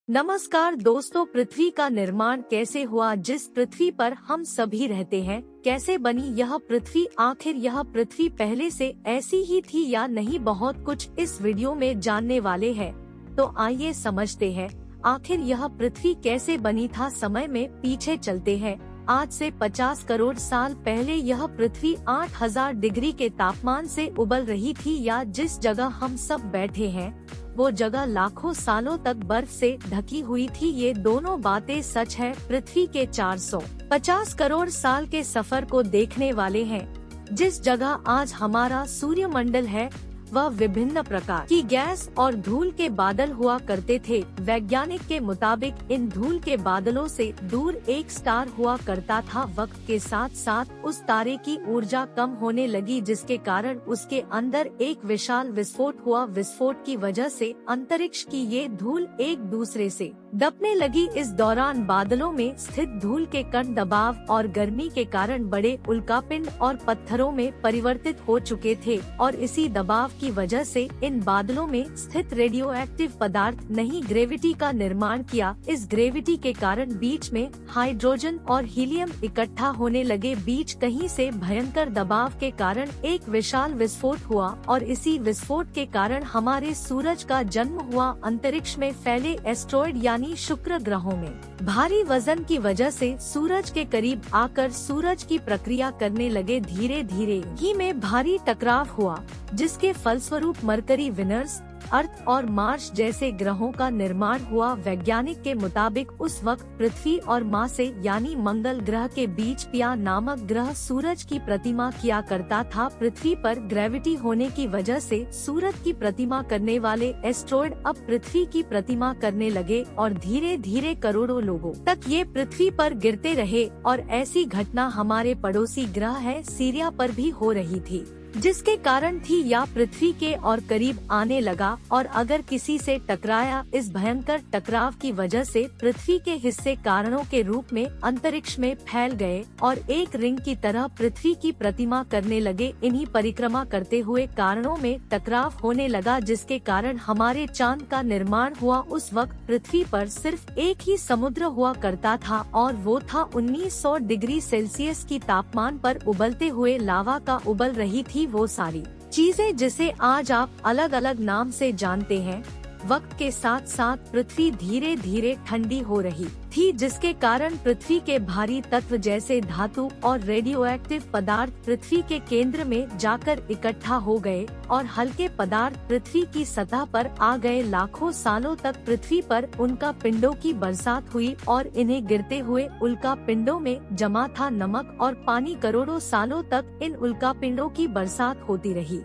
नमस्कार दोस्तों, पृथ्वी का निर्माण कैसे हुआ, जिस पृथ्वी पर हम सभी रहते हैं, कैसे बनी यह पृथ्वी, आखिर यह पृथ्वी पहले से ऐसी ही थी या नहीं, बहुत कुछ इस वीडियो में जानने वाले हैं। तो आइए समझते हैं आखिर यह पृथ्वी कैसे बनी था। समय में पीछे चलते हैं। आज से 50 करोड़ साल पहले यह पृथ्वी 8000 डिग्री के तापमान से उबल रही थी, या जिस जगह हम सब बैठे हैं वो जगह लाखों सालों तक बर्फ से ढकी हुई थी। ये दोनों बातें सच है। पृथ्वी के 450 करोड़ साल के सफर को देखने वाले हैं। जिस जगह आज हमारा सूर्यमंडल है वह विभिन्न प्रकार की गैस और धूल के बादल हुआ करते थे। वैज्ञानिक के मुताबिक इन धूल के बादलों से दूर एक स्टार हुआ करता था। वक्त के साथ साथ उस तारे की ऊर्जा कम होने लगी, जिसके कारण उसके अंदर एक विशाल विस्फोट हुआ। विस्फोट की वजह से अंतरिक्ष की ये धूल एक दूसरे से दबने लगी। इस दौरान बादलों में स्थित धूल के कण दबाव और गर्मी के कारण बड़े उल्कापिंड और पत्थरों में परिवर्तित हो चुके थे, और इसी दबाव की वजह से इन बादलों में स्थित रेडियो एक्टिव पदार्थ नहीं ग्रेविटी का निर्माण किया। इस ग्रेविटी के कारण बीच में हाइड्रोजन और हीलियम इकट्ठा होने लगे। बीच कहीं से भयंकर दबाव के कारण एक विशाल विस्फोट हुआ, और इसी विस्फोट के कारण हमारे सूरज का जन्म हुआ। अंतरिक्ष में फैले एस्ट्रॉयड यानी शुक्र ग्रहों में भारी वजन की वजह से सूरज के करीब आकर सूरज की प्रक्रिया करने लगे। धीरे धीरे ही में भारी टकराव हुआ, जिसके फलस्वरूप मरकरी, विनर्स, अर्थ और मार्स जैसे ग्रहों का निर्माण हुआ। वैज्ञानिक के मुताबिक उस वक्त पृथ्वी और माँ से यानी मंगल ग्रह के बीच पिया नामक ग्रह सूरज की प्रतिमा किया करता था। पृथ्वी पर ग्रेविटी होने की वजह से सूरज की प्रतिमा करने वाले एस्ट्रॉयड अब पृथ्वी की प्रतिमा करने लगे, और धीरे धीरे करोड़ों लोगों तक ये पृथ्वी पर गिरते रहे। और ऐसी घटना हमारे पड़ोसी ग्रह है सीरिया पर भी हो रही थी, जिसके कारण थी या पृथ्वी के और करीब आने लगा, और अगर किसी से टकराया। इस भयंकर टकराव की वजह से पृथ्वी के हिस्से कारणों के रूप में अंतरिक्ष में फैल गए और एक रिंग की तरह पृथ्वी की प्रतिमा करने लगे। इन्हीं परिक्रमा करते हुए कारणों में टकराव होने लगा, जिसके कारण हमारे चांद का निर्माण हुआ। उस वक्त पृथ्वी पर सिर्फ एक ही समुद्र हुआ करता था, और वो था 1900 डिग्री सेल्सियस की तापमान पर उबलते हुए लावा का उबल रही थी वो सारी चीजें जिसे आज आप अलग अलग नाम से जानते हैं। वक्त के साथ साथ पृथ्वी धीरे धीरे ठंडी हो रही थी, जिसके कारण पृथ्वी के भारी तत्व जैसे धातु और रेडियो एक्टिव पदार्थ पृथ्वी के केंद्र में जाकर इकट्ठा हो गए, और हल्के पदार्थ पृथ्वी की सतह पर आ गए। लाखों सालों तक पृथ्वी पर उनका पिंडों की बरसात हुई, और इन्हें गिरते हुए उल्का पिंडों में जमा था नमक और पानी। करोड़ों सालों तक इन उल्का पिंडों की बरसात होती रही,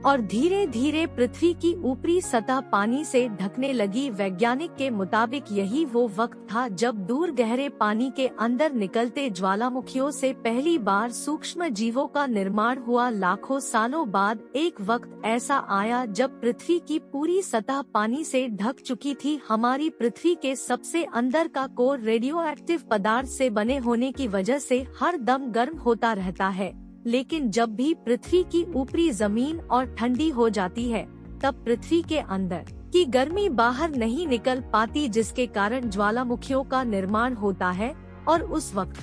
और धीरे धीरे पृथ्वी की ऊपरी सतह पानी से ढकने लगी। वैज्ञानिक के मुताबिक यही वो वक्त था जब दूर गहरे पानी के अंदर निकलते ज्वालामुखियों से पहली बार सूक्ष्म जीवों का निर्माण हुआ। लाखों सालों बाद एक वक्त ऐसा आया जब पृथ्वी की पूरी सतह पानी से ढक चुकी थी। हमारी पृथ्वी के सबसे अंदर का कोर रेडियो एक्टिव पदार्थ से बने होने की वजह से हर दम गर्म होता रहता है, लेकिन जब भी पृथ्वी की ऊपरी जमीन और ठंडी हो जाती है, तब पृथ्वी के अंदर की गर्मी बाहर नहीं निकल पाती, जिसके कारण ज्वालामुखियों का निर्माण होता है। और उस वक्त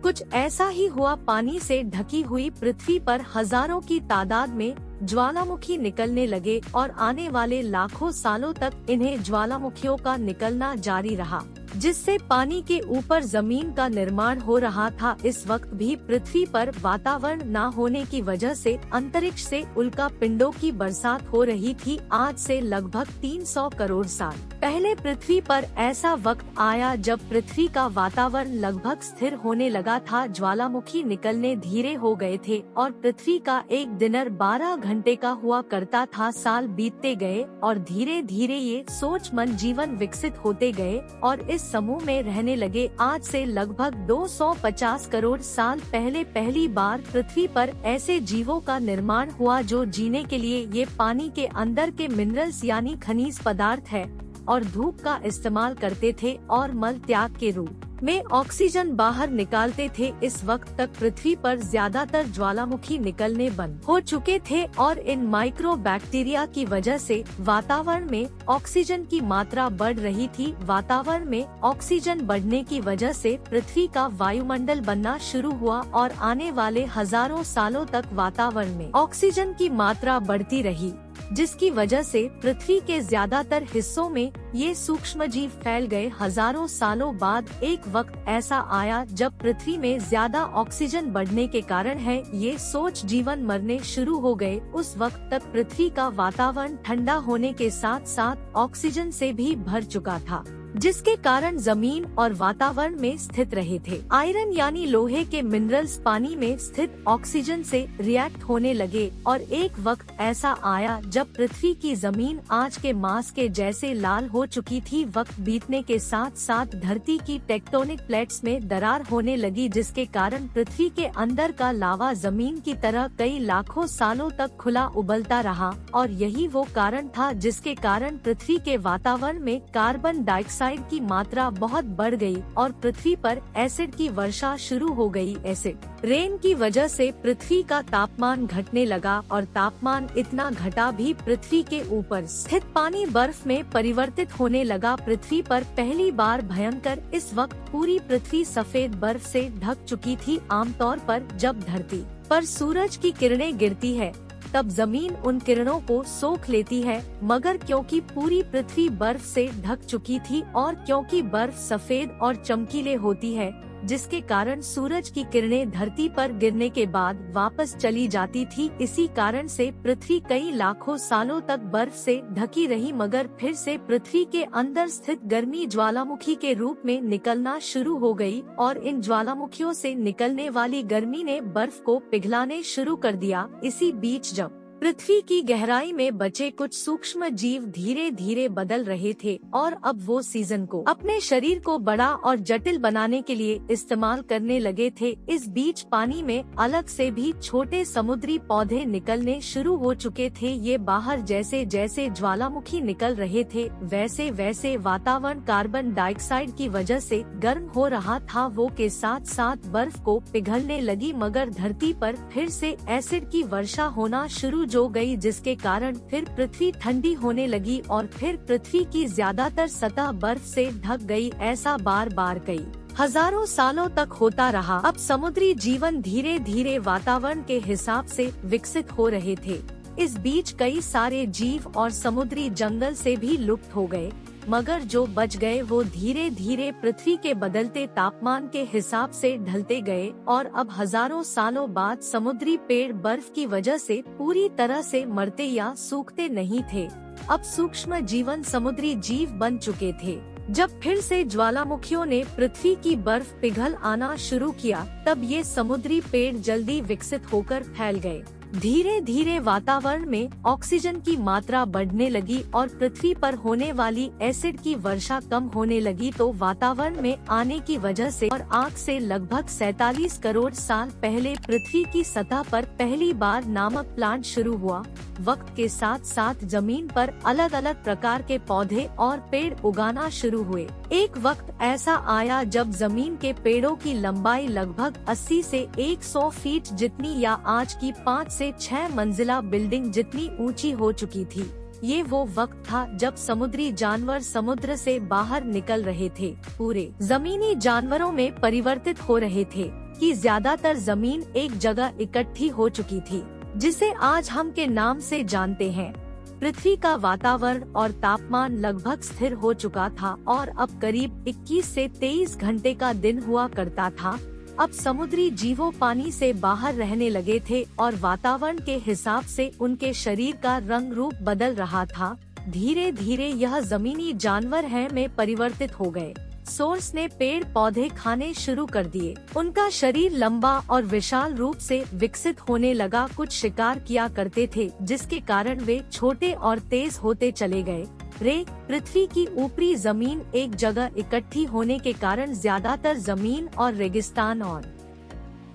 कुछ ऐसा ही हुआ। पानी से ढकी हुई पृथ्वी पर हजारों की तादाद में ज्वालामुखी निकलने लगे, और आने वाले लाखों सालों तक इन्हें ज्वालामुखियों का निकलना जारी रहा, जिससे पानी के ऊपर जमीन का निर्माण हो रहा था। इस वक्त भी पृथ्वी पर वातावरण न होने की वजह से अंतरिक्ष से उल्का पिंडों की बरसात हो रही थी। आज से लगभग 300 करोड़ साल पहले पृथ्वी पर ऐसा वक्त आया जब पृथ्वी का वातावरण लगभग स्थिर होने लगा था। ज्वालामुखी निकलने धीरे हो गए थे, और पृथ्वी का एक दिनर 12 घंटे का हुआ करता था। साल बीतते गए, और धीरे धीरे ये सोच मन जीवन विकसित होते गए, और इस समूह में रहने लगे। आज से लगभग 250 करोड़ साल पहले पहली बार पृथ्वी पर ऐसे जीवों का निर्माण हुआ जो जीने के लिए ये पानी के अंदर के मिनरल्स यानी खनिज पदार्थ है, और धूप का इस्तेमाल करते थे और मल त्याग के रूप में ऑक्सीजन बाहर निकालते थे। इस वक्त तक पृथ्वी पर ज्यादातर ज्वालामुखी निकलने बंद हो चुके थे और इन माइक्रो बैक्टीरिया की वजह से वातावरण में ऑक्सीजन की मात्रा बढ़ रही थी। वातावरण में ऑक्सीजन बढ़ने की वजह से पृथ्वी का वायुमंडल बनना शुरू हुआ और आने वाले हजारों सालों तक वातावरण में ऑक्सीजन की मात्रा बढ़ती रही, जिसकी वजह से पृथ्वी के ज्यादातर हिस्सों में ये सूक्ष्मजीव फैल गए। हजारों सालों बाद एक वक्त ऐसा आया जब पृथ्वी में ज्यादा ऑक्सीजन बढ़ने के कारण है ये सोच जीवन मरने शुरू हो गए। उस वक्त तक पृथ्वी का वातावरण ठंडा होने के साथ साथ ऑक्सीजन से भी भर चुका था, जिसके कारण जमीन और वातावरण में स्थित रहे थे। आयरन यानी लोहे के मिनरल्स पानी में स्थित ऑक्सीजन से रिएक्ट होने लगे और एक वक्त ऐसा आया जब पृथ्वी की जमीन आज के मांस के जैसे लाल हो चुकी थी। वक्त बीतने के साथ साथ धरती की टेक्टोनिक प्लेट्स में दरार होने लगी, जिसके कारण पृथ्वी के अंदर का लावा जमीन की तरह कई लाखों सालों तक खुला उबलता रहा और यही वो कारण था जिसके कारण पृथ्वी के वातावरण में कार्बन डाइऑक्साइड की मात्रा बहुत बढ़ गई और पृथ्वी पर एसिड की वर्षा शुरू हो गई। एसिड रेन की वजह से पृथ्वी का तापमान घटने लगा और तापमान इतना घटा भी पृथ्वी के ऊपर स्थित पानी बर्फ में परिवर्तित होने लगा। पृथ्वी पर पहली बार भयंकर इस वक्त पूरी पृथ्वी सफेद बर्फ से ढक चुकी थी। आमतौर पर जब धरती पर सूरज की किरणें गिरती है तब जमीन उन किरणों को सोख लेती है, मगर क्योंकि पूरी पृथ्वी बर्फ से ढक चुकी थी और क्योंकि बर्फ सफेद और चमकीले होती है, जिसके कारण सूरज की किरणें धरती पर गिरने के बाद वापस चली जाती थी। इसी कारण से पृथ्वी कई लाखों सालों तक बर्फ से ढकी रही, मगर फिर से पृथ्वी के अंदर स्थित गर्मी ज्वालामुखी के रूप में निकलना शुरू हो गई और इन ज्वालामुखियों से निकलने वाली गर्मी ने बर्फ को पिघलाने शुरू कर दिया। इसी बीच जब पृथ्वी की गहराई में बचे कुछ सूक्ष्म जीव धीरे धीरे बदल रहे थे और अब वो सीजन को अपने शरीर को बड़ा और जटिल बनाने के लिए इस्तेमाल करने लगे थे। इस बीच पानी में अलग से भी छोटे समुद्री पौधे निकलने शुरू हो चुके थे। ये बाहर जैसे जैसे ज्वालामुखी निकल रहे थे वैसे वैसे वातावरण कार्बन डाइऑक्साइड की वजह से गर्म हो रहा था। वो के साथ साथ बर्फ को पिघलने लगी, मगर धरती पर फिर से एसिड की वर्षा होना शुरू हो गई, जिसके कारण फिर पृथ्वी ठंडी होने लगी और फिर पृथ्वी की ज्यादातर सतह बर्फ से ढक गई। ऐसा बार बार कई हजारों सालों तक होता रहा। अब समुद्री जीवन धीरे धीरे वातावरण के हिसाब से विकसित हो रहे थे। इस बीच कई सारे जीव और समुद्री जंगल से भी लुप्त हो गए, मगर जो बच गए वो धीरे धीरे पृथ्वी के बदलते तापमान के हिसाब से ढलते गए और अब हजारों सालों बाद समुद्री पेड़ बर्फ की वजह से पूरी तरह से मरते या सूखते नहीं थे। अब सूक्ष्म जीवन समुद्री जीव बन चुके थे। जब फिर से ज्वालामुखियों ने पृथ्वी की बर्फ पिघल आना शुरू किया, तब ये समुद्री पेड़ जल्दी विकसित होकर फैल गए। धीरे धीरे वातावरण में ऑक्सीजन की मात्रा बढ़ने लगी और पृथ्वी पर होने वाली एसिड की वर्षा कम होने लगी, तो वातावरण में आने की वजह से और आग से लगभग 47 करोड़ साल पहले पृथ्वी की सतह पर पहली बार नमक प्लांट शुरू हुआ। वक्त के साथ साथ जमीन पर अलग अलग प्रकार के पौधे और पेड़ उगाना शुरू हुए। एक वक्त ऐसा आया जब जमीन के पेड़ों की लंबाई लगभग 80 से 100 फीट जितनी या आज की 5 से 6 मंजिला बिल्डिंग जितनी ऊंची हो चुकी थी। ये वो वक्त था जब समुद्री जानवर समुद्र से बाहर निकल रहे थे, पूरे जमीनी जानवरों में परिवर्तित हो रहे थे कि ज्यादातर जमीन एक जगह इकट्ठी हो चुकी थी, जिसे आज हम के नाम से जानते हैं। पृथ्वी का वातावरण और तापमान लगभग स्थिर हो चुका था और अब करीब 21 से 23 घंटे का दिन हुआ करता था। अब समुद्री जीवों पानी से बाहर रहने लगे थे और वातावरण के हिसाब से उनके शरीर का रंग रूप बदल रहा था। धीरे धीरे यह जमीनी जानवर में परिवर्तित हो गए। सोर्स ने पेड़ पौधे खाने शुरू कर दिए। उनका शरीर लंबा और विशाल रूप से विकसित होने लगा। कुछ शिकार किया करते थे, जिसके कारण वे छोटे और तेज होते चले गए। पृथ्वी की ऊपरी जमीन एक जगह इकट्ठी होने के कारण ज्यादातर जमीन और रेगिस्तान और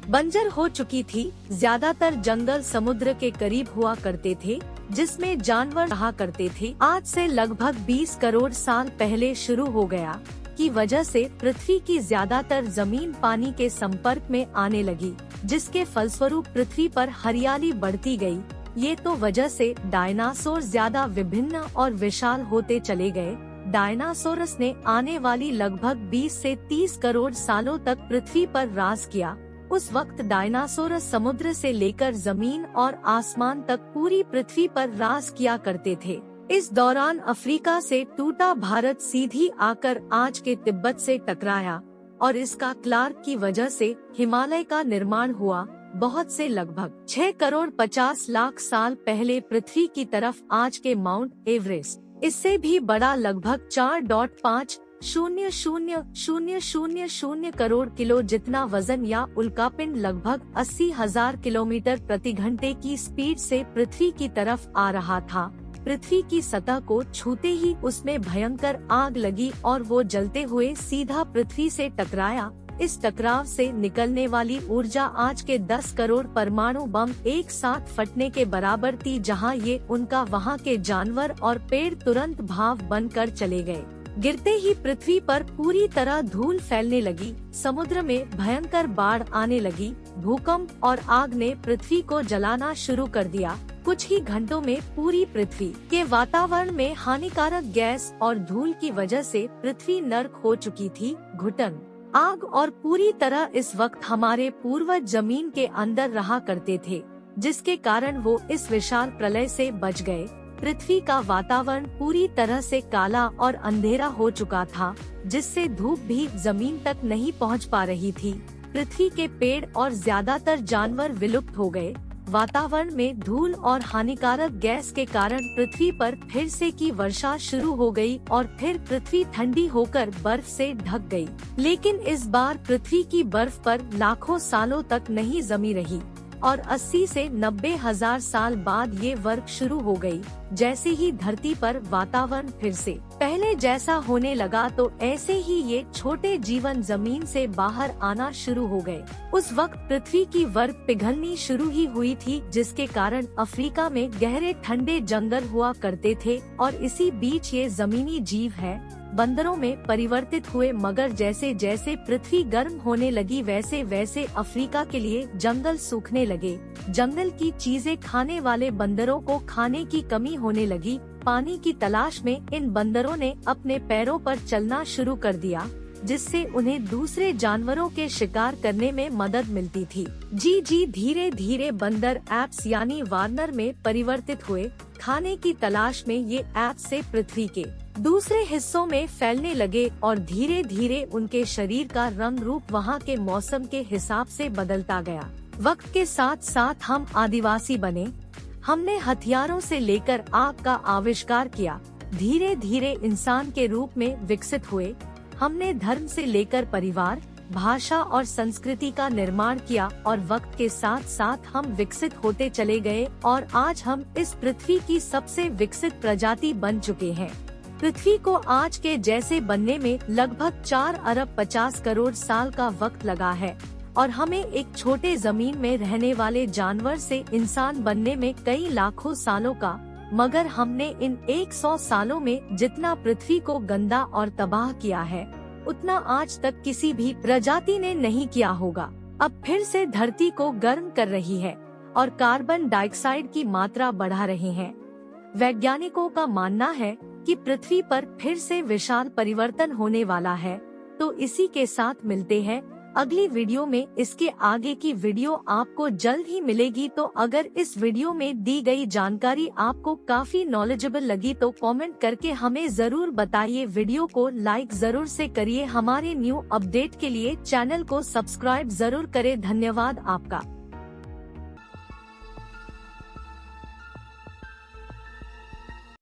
बंजर हो चुकी थी। ज्यादातर जंगल समुद्र के करीब हुआ करते थे, जिसमें जानवर रहा करते थे। आज से लगभग 20 करोड़ साल पहले शुरू हो गया। की वजह से पृथ्वी की ज्यादातर जमीन पानी के संपर्क में आने लगी, जिसके फलस्वरूप पृथ्वी पर हरियाली बढ़ती गई। ये तो वजह से डायनासोर ज्यादा विभिन्न और विशाल होते चले गए। डायनासोरस ने आने वाली लगभग 20 से 30 करोड़ सालों तक पृथ्वी पर राज किया। उस वक्त डायनासोरस समुद्र से लेकर जमीन और आसमान तक पूरी पृथ्वी पर राज किया करते थे। इस दौरान अफ्रीका से टूटा भारत सीधी आकर आज के तिब्बत से टकराया और इसका क्लार्क की वजह से हिमालय का निर्माण हुआ। बहुत से लगभग 6 करोड़ 50 लाख साल पहले पृथ्वी की तरफ आज के माउंट एवरेस्ट, इससे भी बड़ा लगभग 4.5000 करोड़ किलो जितना वजन या उल्कापिंड लगभग 80,000 किलोमीटर प्रति घंटे की स्पीड से पृथ्वी की तरफ आ रहा था। पृथ्वी की सतह को छूते ही उसमें भयंकर आग लगी और वो जलते हुए सीधा पृथ्वी से टकराया। इस टकराव से निकलने वाली ऊर्जा आज के 10 करोड़ परमाणु बम एक साथ फटने के बराबर थी, जहां ये उनका वहां के जानवर और पेड़ तुरंत भाव बनकर चले गए। गिरते ही पृथ्वी पर पूरी तरह धूल फैलने लगी, समुद्र में भयंकर बाढ़ आने लगी। भूकंप और आग ने पृथ्वी को जलाना शुरू कर दिया। कुछ ही घंटों में पूरी पृथ्वी के वातावरण में हानिकारक गैस और धूल की वजह से पृथ्वी नर्क हो चुकी थी। घुटन, आग और पूरी तरह इस वक्त हमारे पूर्वज जमीन के अंदर रहा करते थे, जिसके कारण वो इस विशाल प्रलय से बच गए। पृथ्वी का वातावरण पूरी तरह से काला और अंधेरा हो चुका था, जिससे धूप भी जमीन तक नहीं पहुंच पा रही थी। पृथ्वी के पेड़ और ज्यादातर जानवर विलुप्त हो गए। वातावरण में धूल और हानिकारक गैस के कारण पृथ्वी पर फिर से की वर्षा शुरू हो गई और फिर पृथ्वी ठंडी होकर बर्फ से ढक गई। लेकिन इस बार पृथ्वी की बर्फ पर लाखों सालों तक नहीं जमी रही और 80 से 90 हजार साल बाद ये बर्फ शुरू हो गई। जैसे ही धरती पर वातावरण फिर से पहले जैसा होने लगा, तो ऐसे ही ये छोटे जीवन जमीन से बाहर आना शुरू हो गए। उस वक्त पृथ्वी की बर्फ पिघलनी शुरू ही हुई थी, जिसके कारण अफ्रीका में गहरे ठंडे जंगल हुआ करते थे और इसी बीच ये जमीनी जीव है बंदरों में परिवर्तित हुए। मगर जैसे जैसे पृथ्वी गर्म होने लगी, वैसे वैसे अफ्रीका के लिए जंगल सूखने लगे। जंगल की चीजें खाने वाले बंदरों को खाने की कमी होने लगी। पानी की तलाश में इन बंदरों ने अपने पैरों पर चलना शुरू कर दिया, जिससे उन्हें दूसरे जानवरों के शिकार करने में मदद मिलती थी। धीरे धीरे बंदर एप्स यानी वार्नर में परिवर्तित हुए। खाने की तलाश में ये एप्स से पृथ्वी के दूसरे हिस्सों में फैलने लगे और धीरे धीरे उनके शरीर का रंग रूप वहाँ के मौसम के हिसाब से बदलता गया। वक्त के साथ साथ हम आदिवासी बने। हमने हथियारों से लेकर आग का आविष्कार किया। धीरे धीरे इंसान के रूप में विकसित हुए। हमने धर्म से लेकर परिवार, भाषा और संस्कृति का निर्माण किया और वक्त के साथ साथ हम विकसित होते चले गए और आज हम इस पृथ्वी की सबसे विकसित प्रजाति बन चुके हैं। पृथ्वी को आज के जैसे बनने में लगभग 4 अरब 50 करोड़ साल का वक्त लगा है और हमें एक छोटे जमीन में रहने वाले जानवर से इंसान बनने में कई लाखों सालों का। मगर हमने इन 100 सालों में जितना पृथ्वी को गंदा और तबाह किया है, उतना आज तक किसी भी प्रजाति ने नहीं किया होगा। अब फिर से धरती को गर्म कर रही है और कार्बन डाइऑक्साइड की मात्रा बढ़ा रहे हैं। वैज्ञानिकों का मानना है कि पृथ्वी पर फिर से विशाल परिवर्तन होने वाला है। तो इसी के साथ मिलते हैं अगली वीडियो में। इसके आगे की वीडियो आपको जल्द ही मिलेगी। तो अगर इस वीडियो में दी गई जानकारी आपको काफी नॉलेजेबल लगी तो कमेंट करके हमें जरूर बताइए। वीडियो को लाइक जरूर से करिए। हमारे न्यू अपडेट के लिए चैनल को सब्सक्राइब जरूर करें। धन्यवाद आपका।